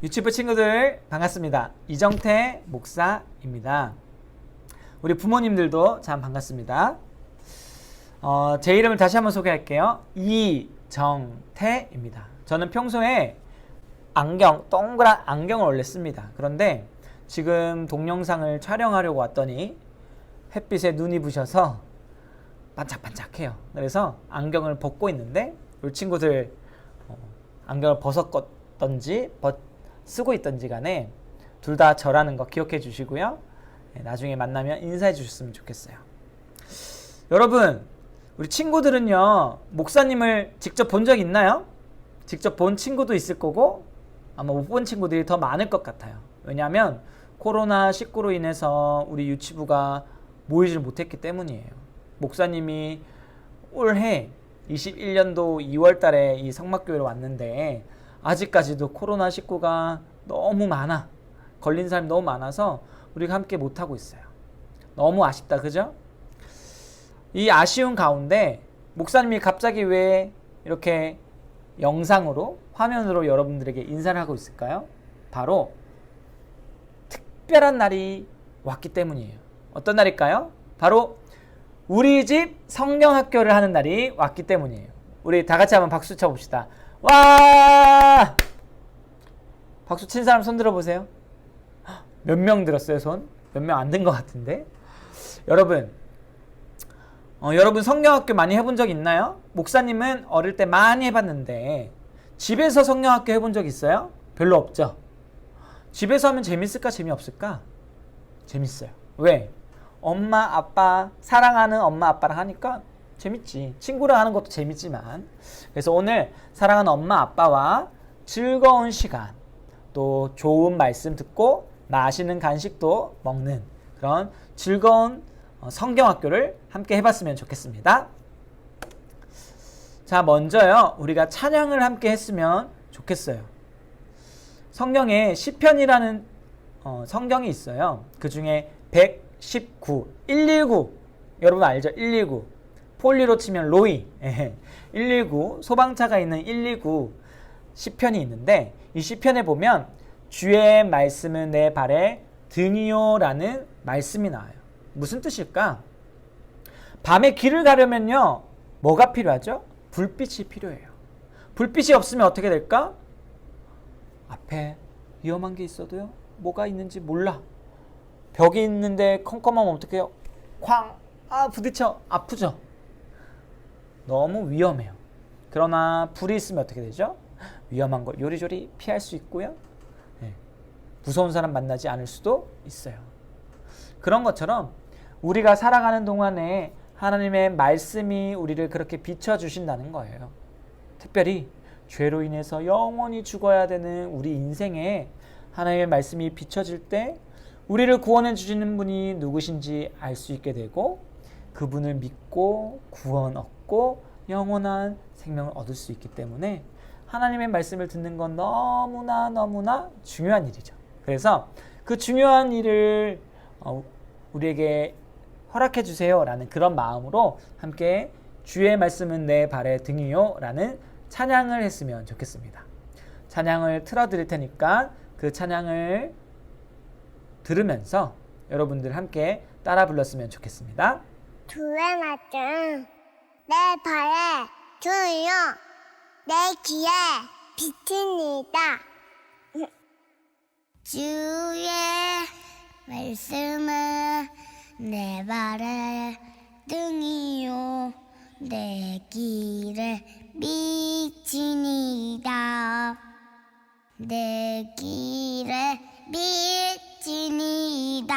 유치부 친구들 반갑습니다. 이정태 목사입니다. 우리 부모님들도 참 반갑습니다. 제 이름을 다시 한번 소개할게요. 이정태입니다. 저는 평소에 동그란 안경을 원래 씁니다. 그런데 지금 동영상을 촬영하려고 왔더니 햇빛에 눈이 부셔서 반짝반짝해요. 그래서 안경을 벗고 있는데 우리 친구들 안경을 벗었던지 쓰고 있던지 간에 둘 다 저라는 거 기억해 주시고요. 나중에 만나면 인사해 주셨으면 좋겠어요. 여러분, 우리 친구들은요, 목사님을 직접 본 적 있나요? 직접 본 친구도 있을 거고 아마 못 본 친구들이 더 많을 것 같아요. 왜냐하면 코로나19로 인해서 우리 유치부가 모이질 못했기 때문이에요. 목사님이 올해 21년도 2월 달에 이 성막교회로 왔는데 아직까지도 코로나19가 너무 많아. 걸린 사람이 너무 많아서 우리가 함께 못하고 있어요. 너무 아쉽다, 그죠? 이 아쉬운 가운데 목사님이 갑자기 왜 이렇게 영상으로, 화면으로 여러분들에게 인사를 하고 있을까요? 바로 특별한 날이 왔기 때문이에요. 어떤 날일까요? 바로 우리 집 성경학교를 하는 날이 왔기 때문이에요. 우리 다 같이 한번 박수 쳐봅시다. 와! 박수 친 사람 손 들어보세요. 몇 명 들었어요, 손? 몇 명 안 든 것 같은데? 여러분, 여러분 성경학교 많이 해본 적 있나요? 목사님은 어릴 때 많이 해봤는데 집에서 성경학교 해본 적 있어요? 별로 없죠? 집에서 하면 재밌을까, 재미없을까? 재밌어요. 왜? 엄마, 아빠, 사랑하는 엄마, 아빠랑 하니까 재밌지. 친구랑 하는 것도 재밌지만. 그래서 오늘 사랑하는 엄마, 아빠와 즐거운 시간, 또 좋은 말씀 듣고 맛있는 간식도 먹는 그런 즐거운 성경학교를 함께 해봤으면 좋겠습니다. 자, 먼저요, 우리가 찬양을 함께 했으면 좋겠어요. 성경에 시편이라는 성경이 있어요. 그 중에 119, 119, 여러분 알죠? 119. 폴리로 치면 로이. 119, 소방차가 있는 119 시편이 있는데, 이 시편에 보면 주의 말씀은 내 발의 등이요 라는 말씀이 나와요. 무슨 뜻일까? 밤에 길을 가려면요, 뭐가 필요하죠? 불빛이 필요해요. 불빛이 없으면 어떻게 될까? 앞에 위험한 게 있어도요, 뭐가 있는지 몰라. 벽이 있는데 컴컴하면 어떡해요? 쾅! 부딪혀. 아프죠? 너무 위험해요. 그러나 불이 있으면 어떻게 되죠? 위험한 걸 요리조리 피할 수 있고요. 무서운 사람 만나지 않을 수도 있어요. 그런 것처럼 우리가 살아가는 동안에 하나님의 말씀이 우리를 그렇게 비춰주신다는 거예요. 특별히 죄로 인해서 영원히 죽어야 되는 우리 인생에 하나님의 말씀이 비춰질 때 우리를 구원해 주시는 분이 누구신지 알 수 있게 되고 그분을 믿고 구원 얻고 영원한 생명을 얻을 수 있기 때문에 하나님의 말씀을 듣는 건 너무나 중요한 일이죠. 그래서 그 중요한 일을 우리에게 허락해 주세요 라는 그런 마음으로 함께 주의 말씀은 내 발의 등이요 라는 찬양을 했으면 좋겠습니다. 찬양을 틀어드릴 테니까 그 찬양을 들으면서 여러분들 함께 따라 불렀으면 좋겠습니다. 주의 말씀 내 발에 등이요 내 귀에 빛입니다. 주의 말씀은 내 발에 등이요 내 길에 빛이니이다. 내 길에 빛이니이다.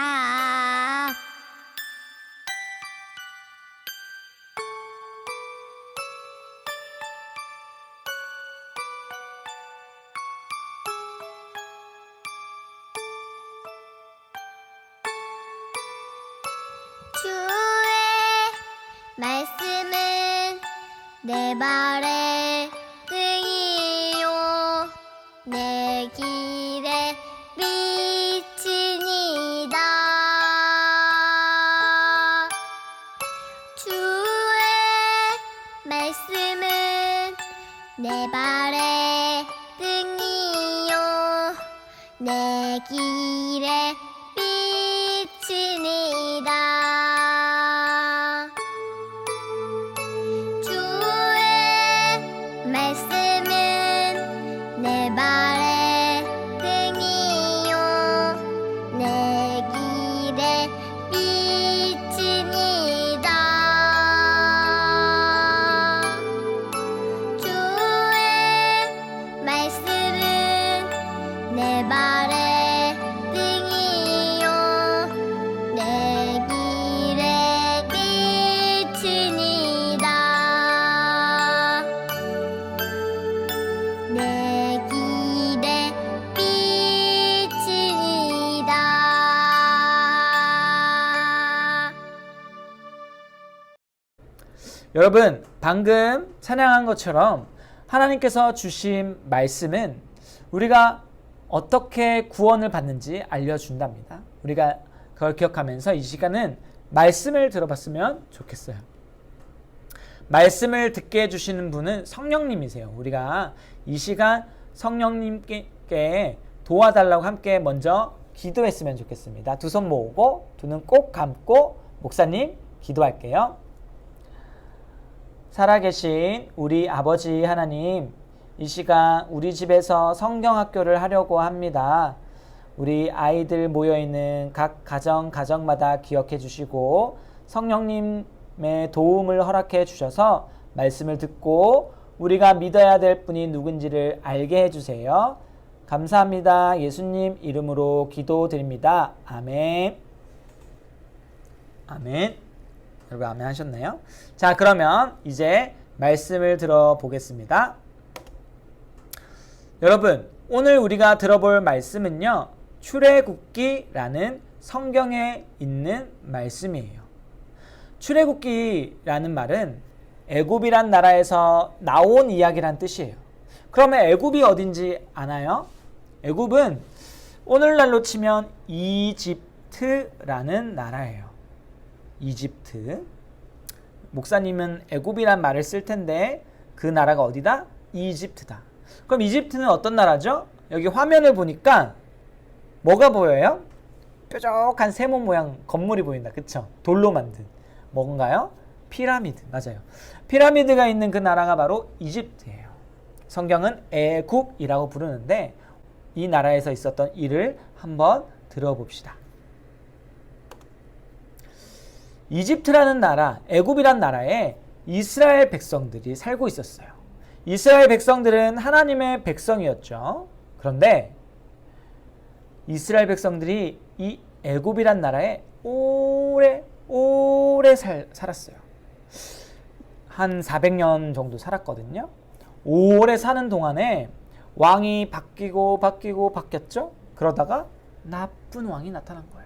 주의 말씀은 내 발의 등이요 내 길에 빛이니이다. 주의 말씀은 내 발의 등이요 내 길에 비치니이다. 주의 말씀은 내 발의 등이요 내 길에 비치니이다. 주의 말씀은 내 발의 등이요 내 길에 비치니이다. 내 길에 비치니이다. 여러분, 방금 찬양한 것처럼 하나님께서 주신 말씀은 우리가 어떻게 구원을 받는지 알려준답니다. 우리가 그걸 기억하면서 이 시간은 말씀을 들어봤으면 좋겠어요. 말씀을 듣게 해주시는 분은 성령님이세요. 우리가 이 시간 성령님께 도와달라고 함께 먼저 기도했으면 좋겠습니다. 두 손 모으고 두 눈 꼭 감고 목사님 기도할게요. 살아계신 우리 아버지 하나님, 이 시간 우리 집에서 성경학교를 하려고 합니다. 우리 아이들 모여있는 각 가정마다 기억해 주시고 성령님의 도움을 허락해 주셔서 말씀을 듣고 우리가 믿어야 될 분이 누군지를 알게 해주세요. 감사합니다. 예수님 이름으로 기도드립니다. 아멘. 아멘. 여러분 아멘 하셨나요? 자, 그러면 이제 말씀을 들어보겠습니다. 여러분, 오늘 우리가 들어볼 말씀은요, 출애굽기라는 성경에 있는 말씀이에요. 출애굽기라는 말은 애굽이란 나라에서 나온 이야기란 뜻이에요. 그러면 애굽이 어딘지 아나요? 애굽은 오늘날로 치면 이집트라는 나라예요. 이집트. 목사님은 애굽이란 말을 쓸 텐데 그 나라가 어디다? 이집트다. 그럼 이집트는 어떤 나라죠? 여기 화면을 보니까 뭐가 보여요? 뾰족한 세모 모양 건물이 보인다. 그쵸? 돌로 만든. 뭔가요? 피라미드. 맞아요. 피라미드가 있는 그 나라가 바로 이집트예요. 성경은 애굽이라고 부르는데 이 나라에서 있었던 일을 한번 들어봅시다. 이집트라는 나라, 애굽이란 나라에 이스라엘 백성들이 살고 있었어요. 이스라엘 백성들은 하나님의 백성이었죠. 그런데 이스라엘 백성들이 이 애굽이란 나라에 오래 살았어요. 한 400년 정도 살았거든요. 오래 사는 동안에 왕이 바뀌었죠. 그러다가 나쁜 왕이 나타난 거예요.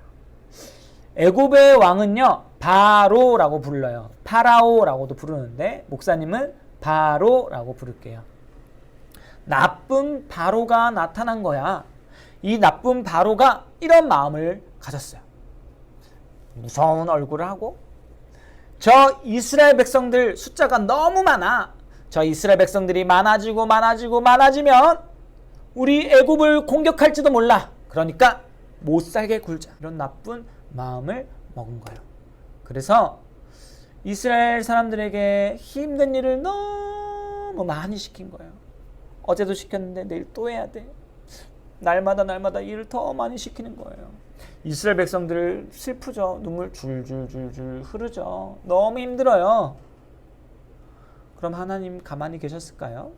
애굽의 왕은요, 바로라고 불러요. 파라오라고도 부르는데 목사님은 바로라고 부를게요. 나쁜 바로가 나타난 거야. 이 나쁜 바로가 이런 마음을 가졌어요. 무서운 얼굴을 하고, 저 이스라엘 백성들 숫자가 너무 많아. 저 이스라엘 백성들이 많아지면 우리 애굽을 공격할지도 몰라. 그러니까 못 살게 굴자. 이런 나쁜 마음을 먹은 거예요. 그래서 이스라엘 사람들에게 힘든 일을 너무 많이 시킨 거예요. 어제도 시켰는데 내일 또 해야 돼. 날마다 일을 더 많이 시키는 거예요. 이스라엘 백성들 슬프죠. 눈물 줄줄줄줄 흐르죠. 너무 힘들어요. 그럼 하나님 가만히 계셨을까요?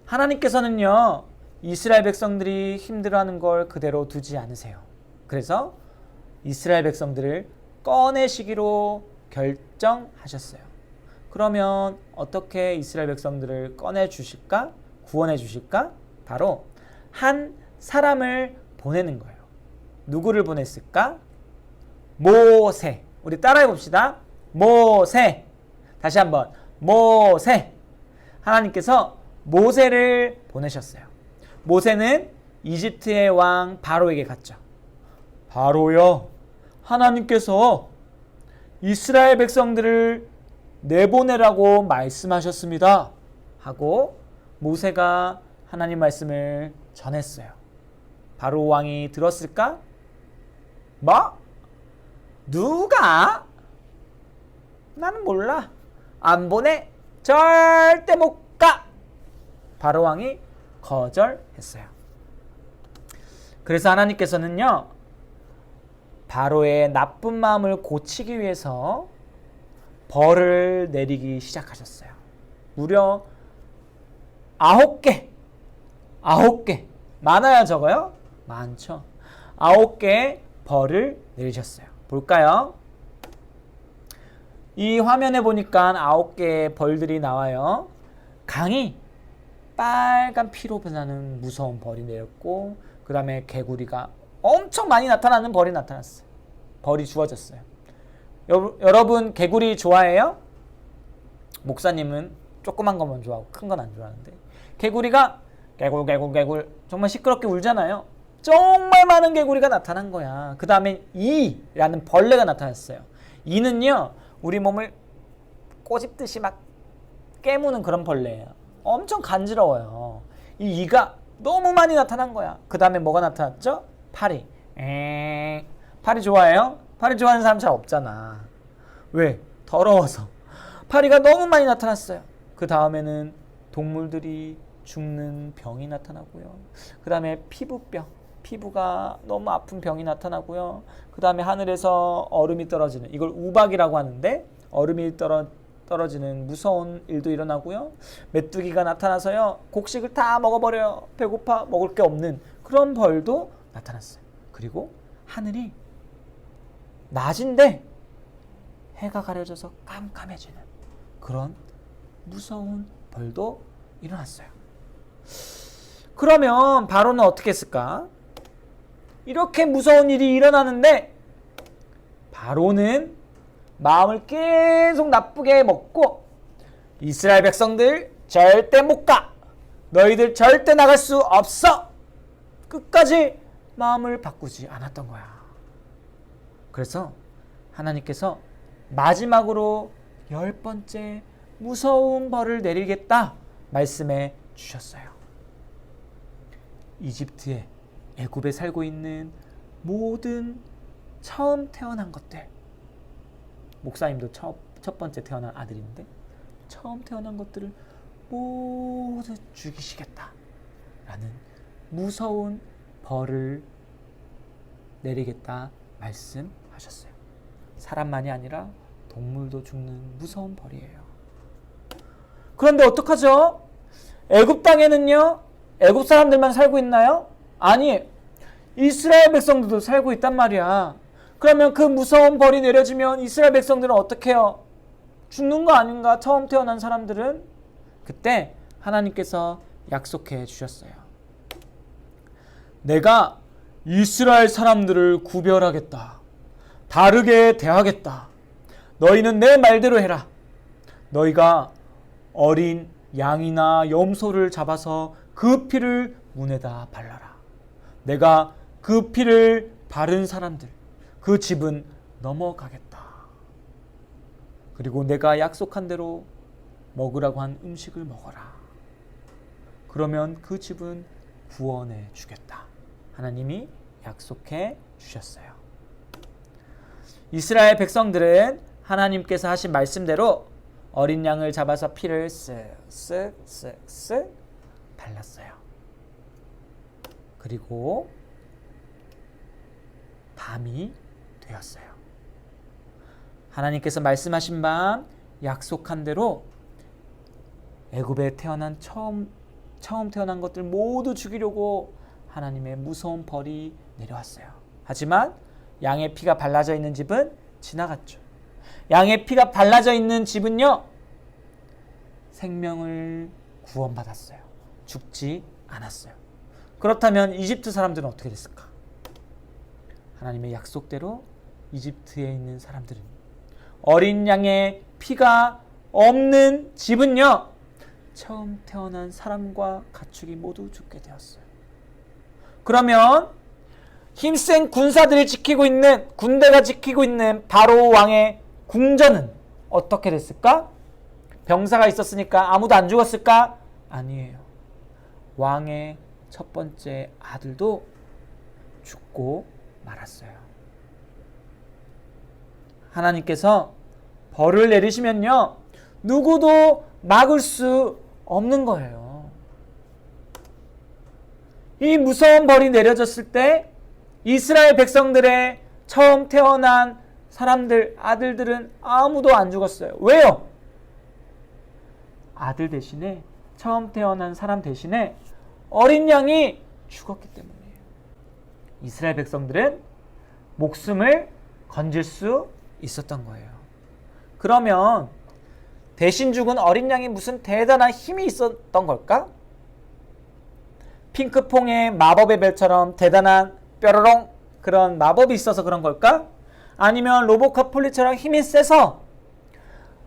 하나님께서는요, 이스라엘 백성들이 힘들어하는 걸 그대로 두지 않으세요. 그래서 이스라엘 백성들을 꺼내시기로 결정하셨어요. 그러면 어떻게 이스라엘 백성들을 꺼내 주실까? 구원해 주실까? 바로 한 사람을 보내는 거예요. 누구를 보냈을까? 모세. 우리 따라해 봅시다. 모세. 다시 한번. 모세. 하나님께서 모세를 보내셨어요. 모세는 이집트의 왕 바로에게 갔죠. 바로여, 하나님께서 이스라엘 백성들을 내보내라고 말씀하셨습니다. 하고 모세가 하나님 말씀을 전했어요. 바로 왕이 들었을까? 뭐? 누가? 나는 몰라. 안 보내. 절대 못 가. 바로 왕이 거절했어요. 그래서 하나님께서는요, 바로의 나쁜 마음을 고치기 위해서 벌을 내리기 시작하셨어요. 무려 9개. 많아요, 적어요? 많죠. 9개의 벌을 내리셨어요. 볼까요? 이 화면에 보니까 9개의 벌들이 나와요. 강이 빨간 피로 변하는 무서운 벌이 내렸고, 그 다음에 개구리가 엄청 많이 나타나는 벌이 나타났어요. 벌이 주어졌어요. 여러분 개구리 좋아해요? 목사님은 조그만 것만 좋아하고 큰 건 안 좋아하는데, 개구리가 개굴 정말 시끄럽게 울잖아요. 정말 많은 개구리가 나타난 거야. 그 다음에 이라는 벌레가 나타났어요. 이는요, 우리 몸을 꼬집듯이 막 깨무는 그런 벌레예요. 엄청 간지러워요. 이 이가 너무 많이 나타난 거야. 그 다음에 뭐가 나타났죠? 파리. 파리 좋아해요? 파리 좋아하는 사람 잘 없잖아. 왜? 더러워서. 파리가 너무 많이 나타났어요. 그 다음에는 동물들이 죽는 병이 나타나고요. 그 다음에 피부가 너무 아픈 병이 나타나고요. 그 다음에 하늘에서 얼음이 떨어지는, 이걸 우박이라고 하는데, 얼음이 떨어지는 무서운 일도 일어나고요. 메뚜기가 나타나서요, 곡식을 다 먹어버려요. 배고파 먹을 게 없는 그런 벌도 나타났어요. 그리고 하늘이 낮인데 해가 가려져서 깜깜해지는 그런 무서운 벌도 일어났어요. 그러면 바로는 어떻게 했을까? 이렇게 무서운 일이 일어나는데 바로는 마음을 계속 나쁘게 먹고, 이스라엘 백성들 절대 못 가. 너희들 절대 나갈 수 없어. 끝까지 마음을 바꾸지 않았던 거야. 그래서 하나님께서 마지막으로 10번째 무서운 벌을 내리겠다 말씀해 주셨어요. 이집트에, 애굽에 살고 있는 모든 처음 태어난 것들, 목사님도 첫 번째 태어난 아들인데 처음 태어난 것들을 모두 죽이시겠다 라는 무서운 벌을 내리겠다 말씀하셨어요. 사람만이 아니라 동물도 죽는 무서운 벌이에요. 그런데 어떡하죠? 애굽 땅에는요, 애굽 사람들만 살고 있나요? 아니, 이스라엘 백성들도 살고 있단 말이야. 그러면 그 무서운 벌이 내려지면 이스라엘 백성들은 어떻게 해요? 죽는 거 아닌가? 처음 태어난 사람들은? 그때 하나님께서 약속해 주셨어요. 내가 이스라엘 사람들을 구별하겠다. 다르게 대하겠다. 너희는 내 말대로 해라. 너희가 어린 양이나 염소를 잡아서 그 피를 문에다 발라라. 내가 그 피를 바른 사람들, 그 집은 넘어가겠다. 그리고 내가 약속한 대로 먹으라고 한 음식을 먹어라. 그러면 그 집은 구원해 주겠다. 하나님이 약속해 주셨어요. 이스라엘 백성들은 하나님께서 하신 말씀대로 어린 양을 잡아서 피를 쓱쓱쓱쓱 발랐어요. 그리고 밤이 되었어요. 하나님께서 말씀하신 밤 약속한 대로 애굽에 태어난 처음 태어난 것들 모두 죽이려고 하나님의 무서운 벌이 내려왔어요. 하지만 양의 피가 발라져 있는 집은 지나갔죠. 양의 피가 발라져 있는 집은요, 생명을 구원받았어요. 죽지 않았어요. 그렇다면 이집트 사람들은 어떻게 됐을까? 하나님의 약속대로 이집트에 있는 사람들은, 어린 양의 피가 없는 집은요, 처음 태어난 사람과 가축이 모두 죽게 되었어요. 그러면 힘센 군사들이 지키고 있는, 군대가 지키고 있는 바로 왕의 궁전은 어떻게 됐을까? 병사가 있었으니까 아무도 안 죽었을까? 아니에요. 왕의 첫 번째 아들도 죽고 말았어요. 하나님께서 벌을 내리시면요, 누구도 막을 수 없는 거예요. 이 무서운 벌이 내려졌을 때 이스라엘 백성들의 처음 태어난 사람들, 아들들은 아무도 안 죽었어요. 왜요? 아들 대신에, 처음 태어난 사람 대신에 어린 양이 죽었기 때문이에요. 이스라엘 백성들은 목숨을 건질 수 있었던 거예요. 그러면 대신 죽은 어린 양이 무슨 대단한 힘이 있었던 걸까? 핑크퐁의 마법의 별처럼 대단한 뾰로롱 그런 마법이 있어서 그런 걸까? 아니면 로보캅 폴리처럼 힘이 세서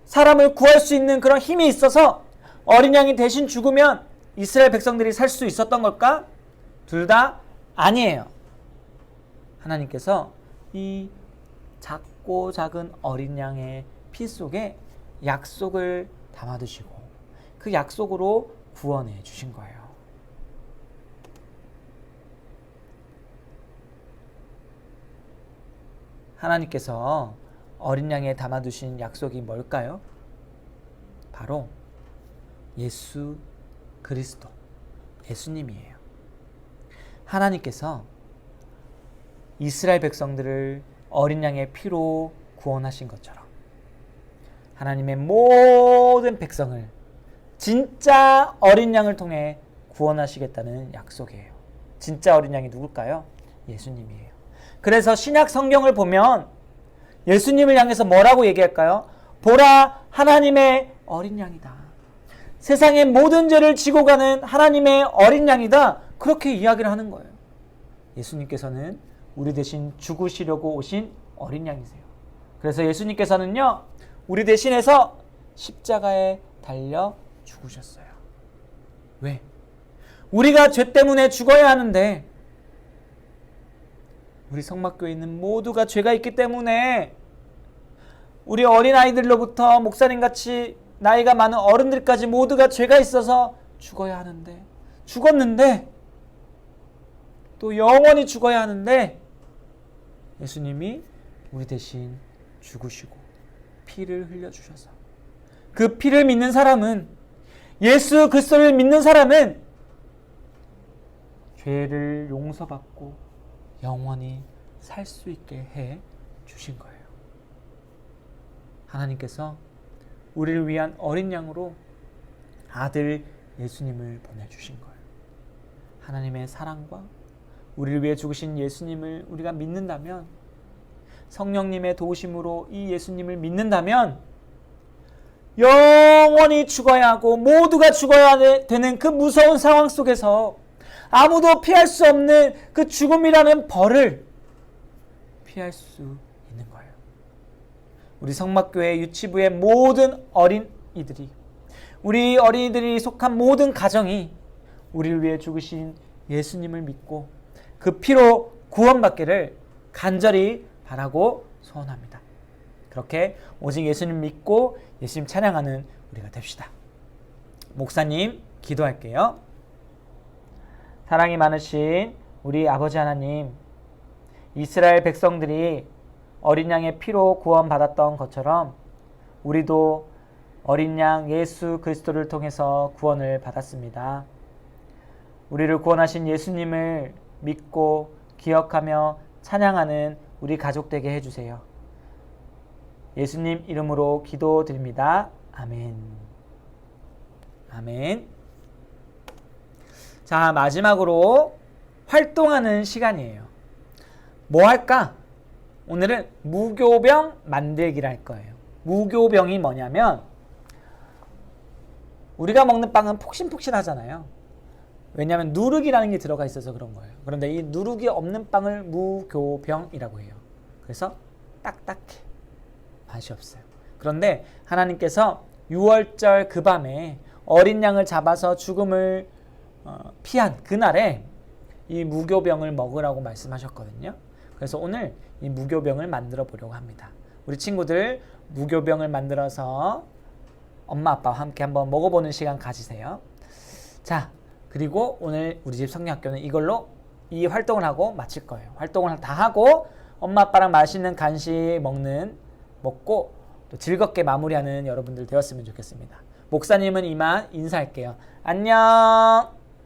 사람을 구할 수 있는 그런 힘이 있어서 어린 양이 대신 죽으면 이스라엘 백성들이 살 수 있었던 걸까? 둘 다 아니에요. 하나님께서 이 작고 작은 어린 양의 피 속에 약속을 담아두시고 그 약속으로 구원해 주신 거예요. 하나님께서 어린 양에 담아두신 약속이 뭘까요? 바로 예수 그리스도, 예수님이에요. 하나님께서 이스라엘 백성들을 어린 양의 피로 구원하신 것처럼 하나님의 모든 백성을 진짜 어린 양을 통해 구원하시겠다는 약속이에요. 진짜 어린 양이 누굴까요? 예수님이에요. 그래서 신약 성경을 보면 예수님을 향해서 뭐라고 얘기할까요? 보라, 하나님의 어린 양이다. 세상의 모든 죄를 지고 가는 하나님의 어린 양이다. 그렇게 이야기를 하는 거예요. 예수님께서는 우리 대신 죽으시려고 오신 어린 양이세요. 그래서 예수님께서는요, 우리 대신해서 십자가에 달려 죽으셨어요. 왜? 우리가 죄 때문에 죽어야 하는데 우리 성막교에 있는 모두가 죄가 있기 때문에 우리 어린아이들로부터 목사님같이 나이가 많은 어른들까지 모두가 죄가 있어서 죽어야 하는데, 죽었는데 또 영원히 죽어야 하는데 예수님이 우리 대신 죽으시고 피를 흘려주셔서 그 피를 믿는 사람은, 예수 그리스도를 믿는 사람은 죄를 용서받고 영원히 살 수 있게 해 주신 거예요. 하나님께서 우리를 위한 어린 양으로 아들 예수님을 보내주신 거예요. 하나님의 사랑과 우리를 위해 죽으신 예수님을 우리가 믿는다면, 성령님의 도우심으로 이 예수님을 믿는다면 영원히 죽어야 하고 모두가 죽어야 되는 그 무서운 상황 속에서 아무도 피할 수 없는 그 죽음이라는 벌을 피할 수 있는 거예요. 우리 성막교회 유치부의 모든 어린이들이, 우리 어린이들이 속한 모든 가정이 우리를 위해 죽으신 예수님을 믿고 그 피로 구원받기를 간절히 바라고 소원합니다. 그렇게 오직 예수님 믿고 예수님 찬양하는 우리가 됩시다. 목사님 기도할게요. 사랑이 많으신 우리 아버지 하나님, 이스라엘 백성들이 어린 양의 피로 구원받았던 것처럼 우리도 어린 양 예수 그리스도를 통해서 구원을 받았습니다. 우리를 구원하신 예수님을 믿고 기억하며 찬양하는 우리 가족 되게 해주세요. 예수님 이름으로 기도드립니다. 아멘. 아멘. 자, 마지막으로 활동하는 시간이에요. 뭐 할까? 오늘은 무교병 만들기를 할 거예요. 무교병이 뭐냐면, 우리가 먹는 빵은 폭신폭신하잖아요. 왜냐하면 누룩이라는 게 들어가 있어서 그런 거예요. 그런데 이 누룩이 없는 빵을 무교병이라고 해요. 그래서 딱딱해, 맛이 없어요. 그런데 하나님께서 6월절 그 밤에 어린 양을 잡아서 죽음을 피한 그날에 이 무교병을 먹으라고 말씀하셨거든요. 그래서 오늘 이 무교병을 만들어 보려고 합니다. 우리 친구들 무교병을 만들어서 엄마 아빠와 함께 한번 먹어보는 시간 가지세요. 자, 그리고 오늘 우리 집 성경학교는 이걸로 이 활동을 하고 마칠 거예요. 활동을 다 하고 엄마 아빠랑 맛있는 간식 먹고 또 즐겁게 마무리하는 여러분들 되었으면 좋겠습니다. 목사님은 이만 인사할게요. 안녕.